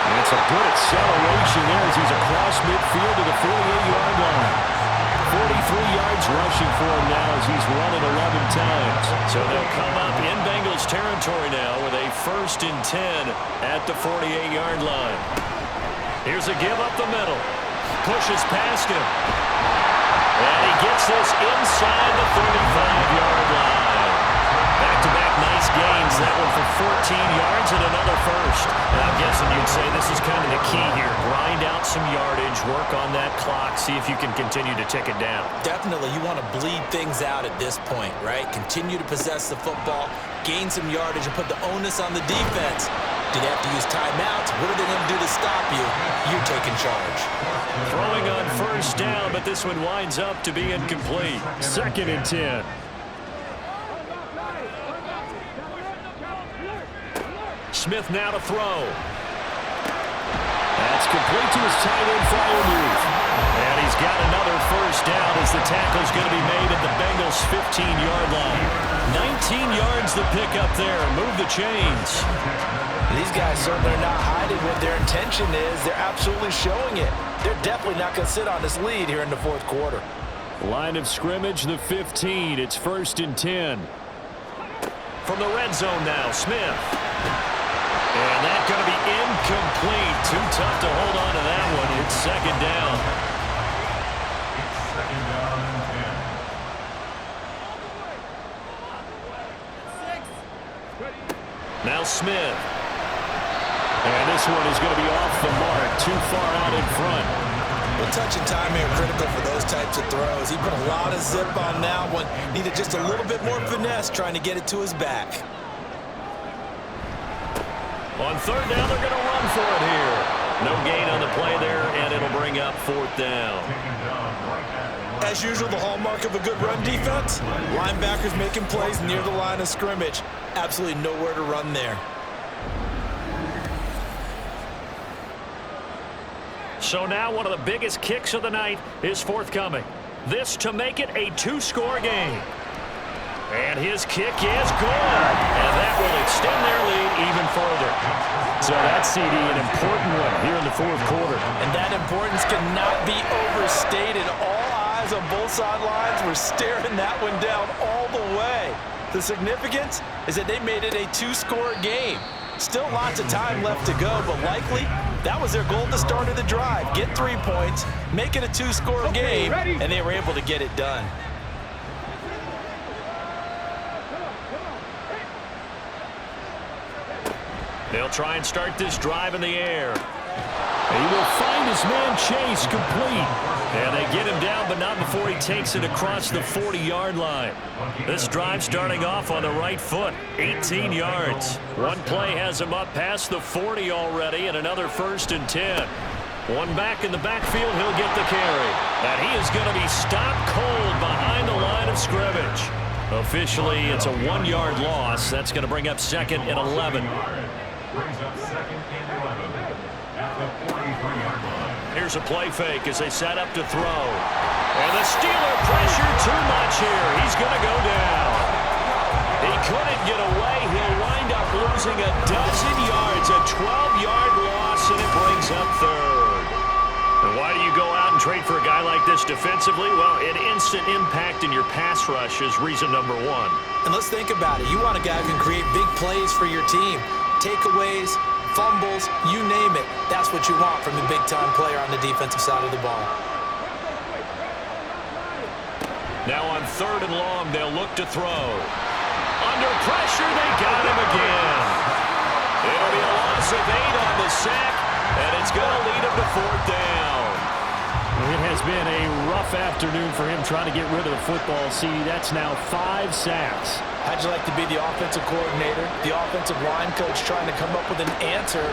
That's a good acceleration there as he's across midfield to the 48-yard line. 43 yards rushing for him now as he's run it 11 times. So they'll come up in Bengals territory now with a 1st and 10 at the 48-yard line. Here's a give up the middle. Pushes past him. And he gets this inside the 35-yard line. Back-to-back nice gains. That one for 14 yards and another first. And I'm guessing you'd say this is kind of the key here. Grind out some yardage, work on that clock, see if you can continue to tick it down. Definitely, you want to bleed things out at this point, right? Continue to possess the football, gain some yardage, and put the onus on the defense. Do they have to use timeouts? What are they going to do to stop you? You're taking charge. Throwing on first down, but this one winds up to be incomplete. 2nd and 10. Smith now to throw. That's complete to his tight end, Freiermuth. And he's got another first down as the tackle's going to be made at the Bengals' 15-yard line. 19 yards to pick up there. Move the chains. These guys certainly are not hiding what their intention is. They're absolutely showing it. They're definitely not going to sit on this lead here in the 4th quarter. Line of scrimmage, the 15. It's 1st and 10. From the red zone now, Smith. And that's going to be incomplete. Too tough to hold on to that one. It's 2nd down. It's 2nd down and 10. Now Smith. And this one is going to be off the mark. Too far out in front. Well, touch and time here critical for those types of throws. He put a lot of zip on that one. Needed just a little bit more finesse trying to get it to his back. On 3rd down, they're going to run for it here. No gain on the play there, and it'll bring up 4th down. As usual, the hallmark of a good run defense, linebackers making plays near the line of scrimmage. Absolutely nowhere to run there. So now one of the biggest kicks of the night is forthcoming. This to make it a 2-score game. And his kick is good. And that will extend their lead even further. So that's, CD, an important one here in the 4th quarter. And that importance cannot be overstated. All eyes on both sidelines were staring that one down all the way. The significance is that they made it a 2-score game. Still lots of time left to go, but likely that was their goal at the start of the drive. Get 3 points, make it a 2-score game, and they were able to get it done. They'll try and start this drive in the air. He will find his man Chase complete. And they get him down, but not before he takes it across the 40-yard line. This drive starting off on the right foot, 18 yards. One play has him up past the 40 already, and another 1st and 10. One back in the backfield, he'll get the carry. And he is going to be stopped cold behind the line of scrimmage. Officially, it's a 1-yard loss. That's going to bring up 2nd and 11. Brings up 2nd and 11 at the 43-yard line. Here's a play fake as they set up to throw. And the Steeler pressure too much here. He's going to go down. He couldn't get away. He'll wind up losing a dozen yards, a 12-yard loss, and it brings up third. And why do you go out and trade for a guy like this defensively? Well, an instant impact in your pass rush is reason number one. And let's think about it. You want a guy who can create big plays for your team. Takeaways, fumbles, you name it. That's what you want from a big-time player on the defensive side of the ball. Now on 3rd and long, they'll look to throw. Under pressure, they got him again. It'll be a loss of 8 on the sack, and it's going to lead him to 4th down. It has been a rough afternoon for him trying to get rid of the football. See, that's now 5 sacks. How'd you like to be the offensive coordinator, the offensive line coach trying to come up with an answer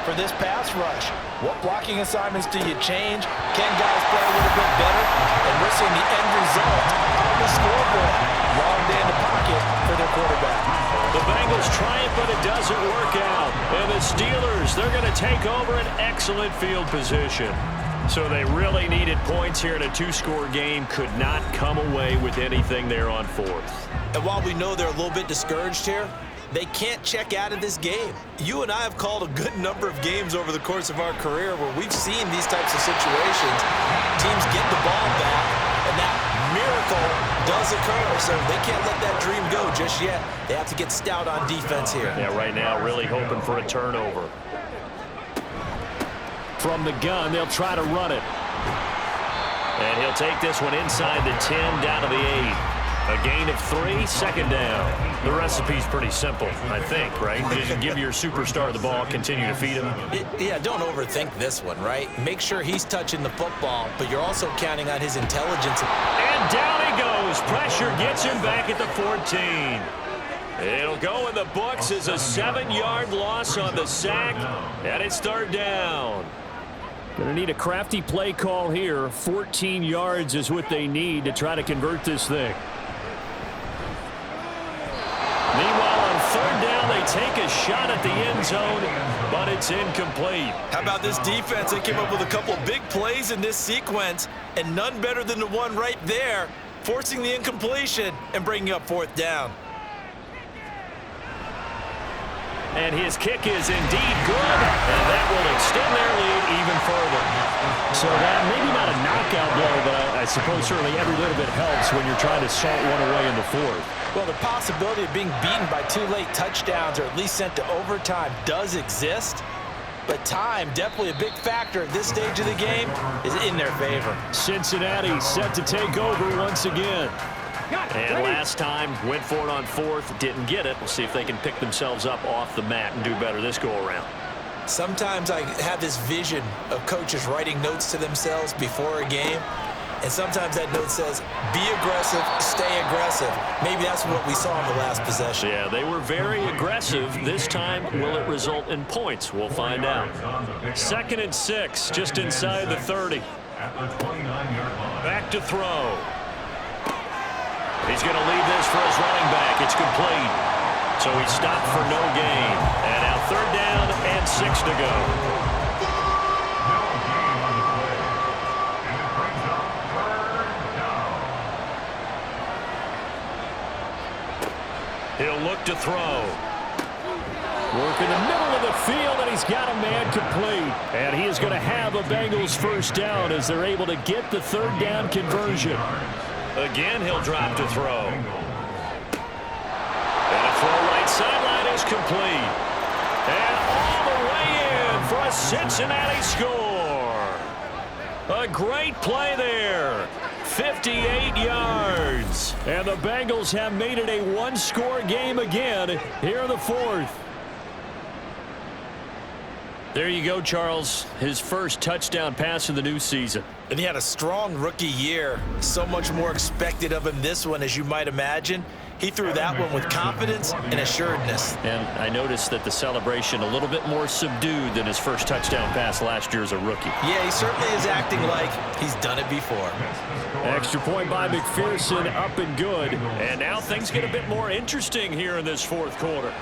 for this pass rush? What blocking assignments do you change? Can guys play a little bit better? And we're seeing the end result on the scoreboard. Long day in the pocket for their quarterback. The Bengals try it, but it doesn't work out. And the Steelers, they're going to take over an excellent field position. So they really needed points here in a 2-score game. Could not come away with anything there on 4th. And while we know they're a little bit discouraged here, they can't check out of this game. You and I have called a good number of games over the course of our career where we've seen these types of situations. Teams get the ball back, and that miracle does occur. So they can't let that dream go just yet. They have to get stout on defense here. Yeah, right now really hoping for a turnover. From the gun, they'll try to run it. And he'll take this one inside the 10, down to the 8. A gain of 3, 2nd down. The recipe's pretty simple, I think, right? Just give your superstar the ball, continue to feed him. Yeah, don't overthink this one, right? Make sure he's touching the football, but you're also counting on his intelligence. And down he goes. Pressure gets him back at the 14. It'll go in the books as a 7-yard loss on the sack, and it's 3rd down. Going to need a crafty play call here. 14 yards is what they need to try to convert this thing. Meanwhile, on 3rd down, they take a shot at the end zone, but it's incomplete. How about this defense? They came up with a couple of big plays in this sequence, and none better than the one right there, forcing the incompletion and bringing up 4th down. And his kick is indeed good, and that will extend their lead even further. So that maybe not a knockout blow, but I suppose certainly every little bit helps when you're trying to salt one away in the 4th. Well, the possibility of being beaten by 2 late touchdowns or at least sent to overtime does exist, but time, definitely a big factor at this stage of the game, is in their favor. Cincinnati set to take over once again. And last time, went for it on 4th, didn't get it. We'll see if they can pick themselves up off the mat and do better this go-around. Sometimes I have this vision of coaches writing notes to themselves before a game, and sometimes that note says, be aggressive, stay aggressive. Maybe that's what we saw in the last possession. Yeah, they were very aggressive. This time, will it result in points? We'll find out. 2nd and 6, just inside the 30. Back to throw. He's going to leave this for his running back. It's complete. So he stopped for no gain. And now 3rd down and 6 to go. He'll look to throw. Work in the middle of the field, and he's got a man complete. And he is going to have a Bengals 1st down as they're able to get the 3rd down conversion. Again, he'll drop to throw. And a throw right sideline is complete. And all the way in for a Cincinnati score. A great play there. 58 yards. And the Bengals have made it a 1-score game again here in the 4th. There you go, Charles. His first touchdown pass of the new season. And he had a strong rookie year. So much more expected of him this one, as you might imagine. He threw that one with confidence and assuredness. And I noticed that the celebration a little bit more subdued than his first touchdown pass last year as a rookie. Yeah, he certainly is acting like he's done it before. Extra point by McPherson, up and good. And now things get a bit more interesting here in this 4th quarter.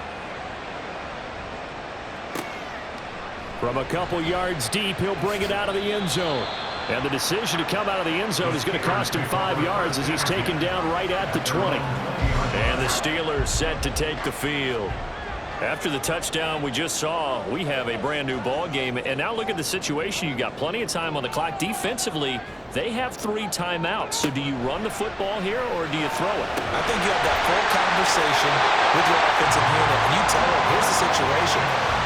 From a couple yards deep, he'll bring it out of the end zone. And the decision to come out of the end zone is going to cost him 5 yards as he's taken down right at the 20. And the Steelers set to take the field. After the touchdown we just saw, we have a brand new ball game. And now look at the situation. You got plenty of time on the clock. Defensively, they have 3 timeouts. So do you run the football here or do you throw it? I think you have that full conversation with your offensive unit. And you tell them, here's the situation.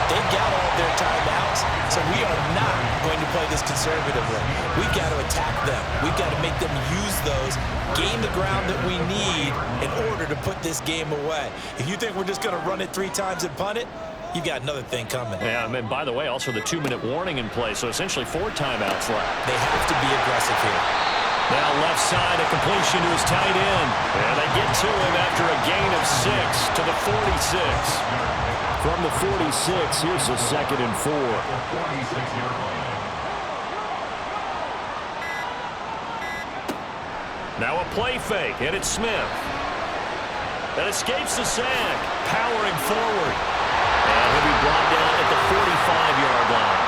They got all their timeouts, so we are not going to play this conservatively. We've got to attack them. We've got to make them use those, gain the ground that we need in order to put this game away. If you think we're just going to run it 3 times and punt it, you got another thing coming. Yeah, and by the way, also the 2-minute warning in play, so essentially 4 timeouts left. They have to be aggressive here. Now left side, a completion to his tight end. And they get to him after a gain of 6 to the 46. From the 46, here's a 2nd and 4. Now a play fake, and it's Smith. That escapes the sack, powering forward. And he'll be brought down at the 45-yard line.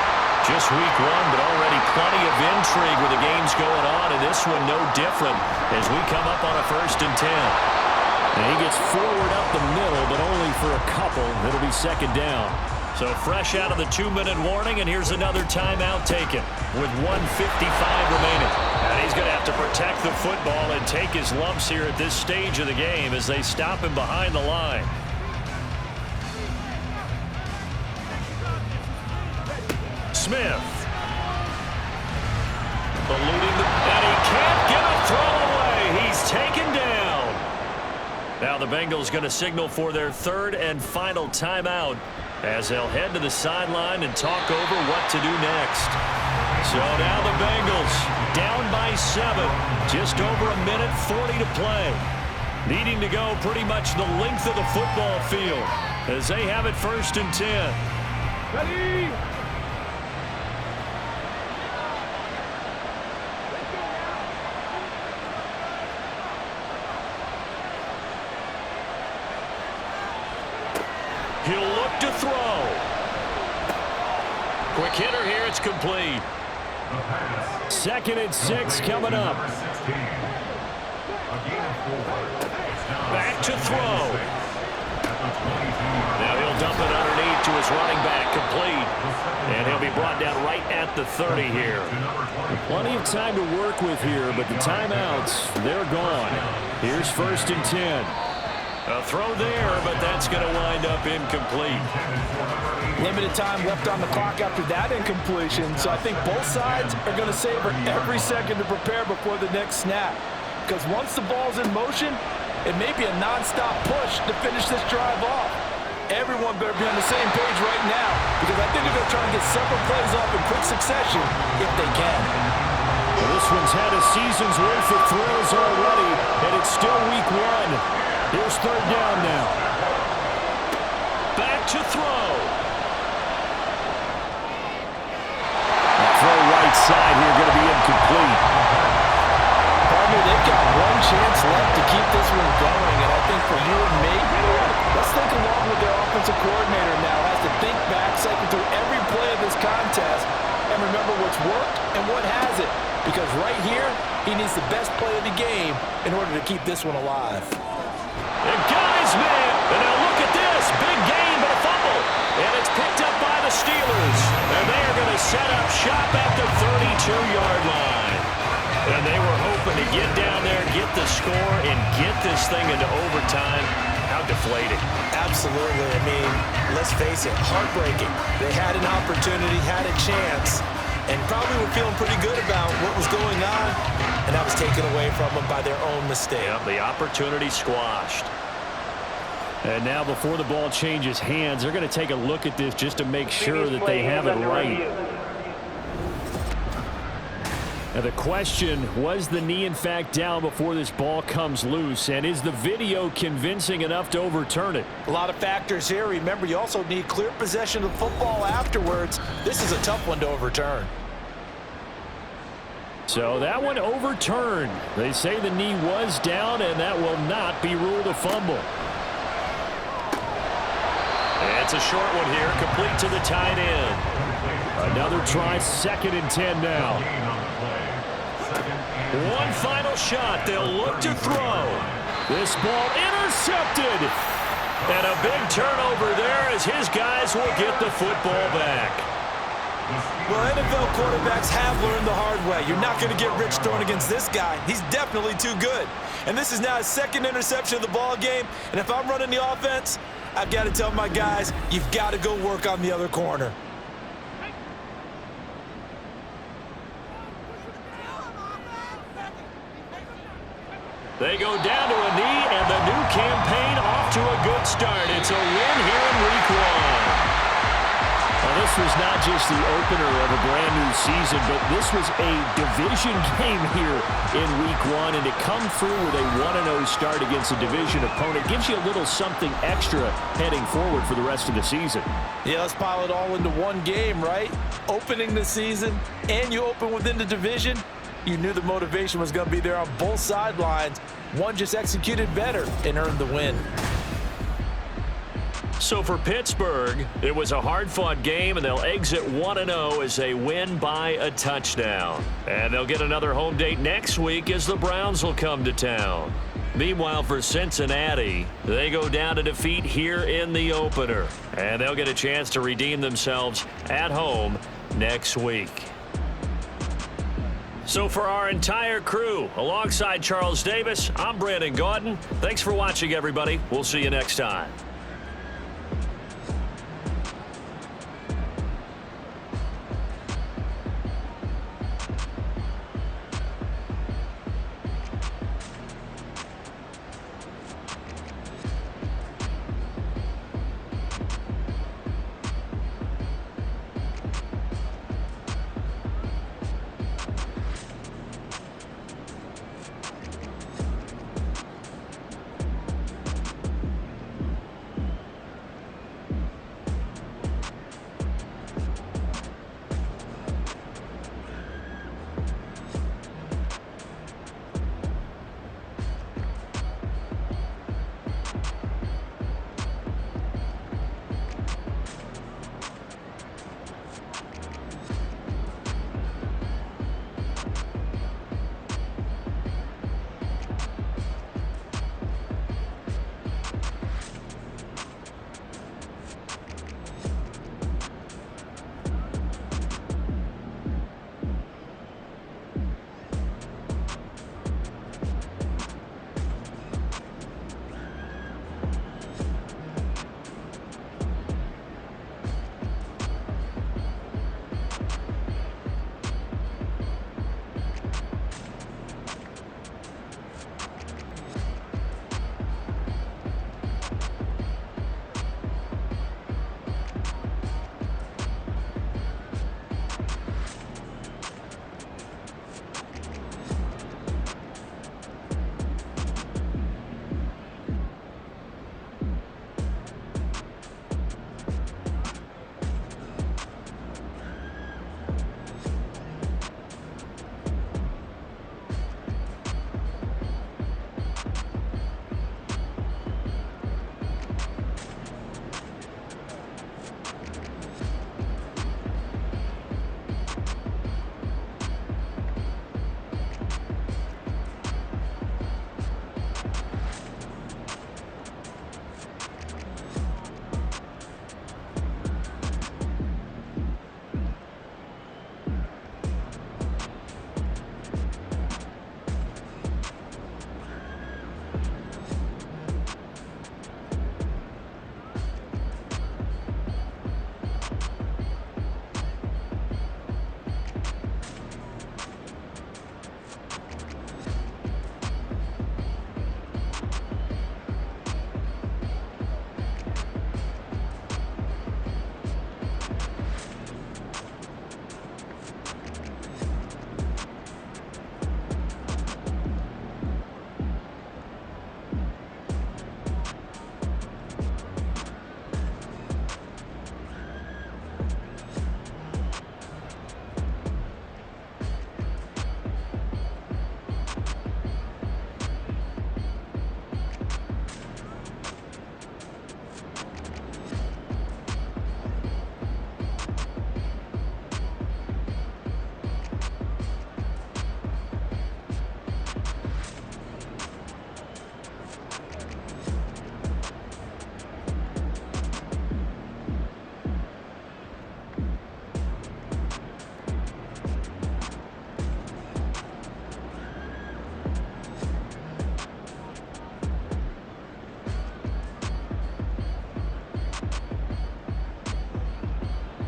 Just week 1, but already plenty of intrigue with the games going on, and this one no different as we come up on a 1st and 10. And he gets forward up the middle, but only for a couple. It'll be 2nd down. So fresh out of the 2-minute warning, and here's another timeout taken with 1:55 remaining. And he's going to have to protect the football and take his lumps here at this stage of the game as they stop him behind the line. Smith. Eluding and he can't get a throw away. He's taken down. Now the Bengals going to signal for their 3rd and final timeout as they'll head to the sideline and talk over what to do next. So now the Bengals down by 7. Just over a minute 40 to play. Needing to go pretty much the length of the football field as they have it 1st and 10. Ready? He'll look to throw. Quick hitter here. It's complete. 2nd and 6 coming up. Back to throw. Now he'll dump it underneath to his running back. Complete. And he'll be brought down right at the 30 here. Plenty of time to work with here, but the timeouts, they're gone. Here's 1st and 10. A throw there, but that's going to wind up incomplete. Limited time left on the clock after that incompletion, so I think both sides are going to savor every second to prepare before the next snap. Because once the ball's in motion, it may be a nonstop push to finish this drive off. Everyone better be on the same page right now, because I think they're going to try and get several plays off in quick succession if they can. Well, this one's had a season's worth of throws already, and it's still week 1. Here's 3rd down now. Back to throw. Throw right side here, going to be incomplete. Partner, they've got one chance left to keep this one going, and I think for you and me, let's think along with their offensive coordinator now. Has to think back, cycle through every play of this contest, and remember what's worked and what hasn't. Because right here, he needs the best play of the game in order to keep this one alive. The guy's man. And now look at this. Big gain, but a fumble. And it's picked up by the Steelers. And they are going to set up shop at the 32-yard line. And they were hoping to get down there, get the score, and get this thing into overtime. How deflating. Absolutely. I mean, let's face it, heartbreaking. They had an opportunity, had a chance, and probably were feeling pretty good about what was going on, and that was taken away from them by their own mistake. Yep, the opportunity squashed. And now before the ball changes hands, they're going to take a look at this just to make sure that they have it right. Now the question, was the knee in fact down before this ball comes loose? And is the video convincing enough to overturn it? A lot of factors here. Remember, you also need clear possession of the football afterwards. This is a tough one to overturn. So that one overturned. They say the knee was down, and that will not be ruled a fumble. It's a short one here, complete to the tight end. Another try, 2nd and 10 now. One final shot. They'll look to throw. This ball intercepted. And a big turnover there as his guys will get the football back. Well, NFL quarterbacks have learned the hard way. You're not going to get rich throwing against this guy. He's definitely too good. And this is now his second interception of the ball game. And if I'm running the offense, I've got to tell my guys, you've got to go work on the other corner. They go down to a knee, and the new campaign off to a good start. It's a win here in Week 1. Well, this was not just the opener of a brand new season, but this was a division game here in Week 1, and to come through with a 1-0 start against a division opponent gives you a little something extra heading forward for the rest of the season. Yeah, let's pile it all into one game, right? Opening the season, and you open within the division. You knew the motivation was going to be there on both sidelines. One just executed better and earned the win. So for Pittsburgh, it was a hard-fought game, and they'll exit 1-0 as they win by a touchdown. And they'll get another home date next week as the Browns will come to town. Meanwhile, for Cincinnati, they go down to defeat here in the opener. And they'll get a chance to redeem themselves at home next week. So for our entire crew, alongside Charles Davis, I'm Brandon Gaudin. Thanks for watching, everybody. We'll see you next time.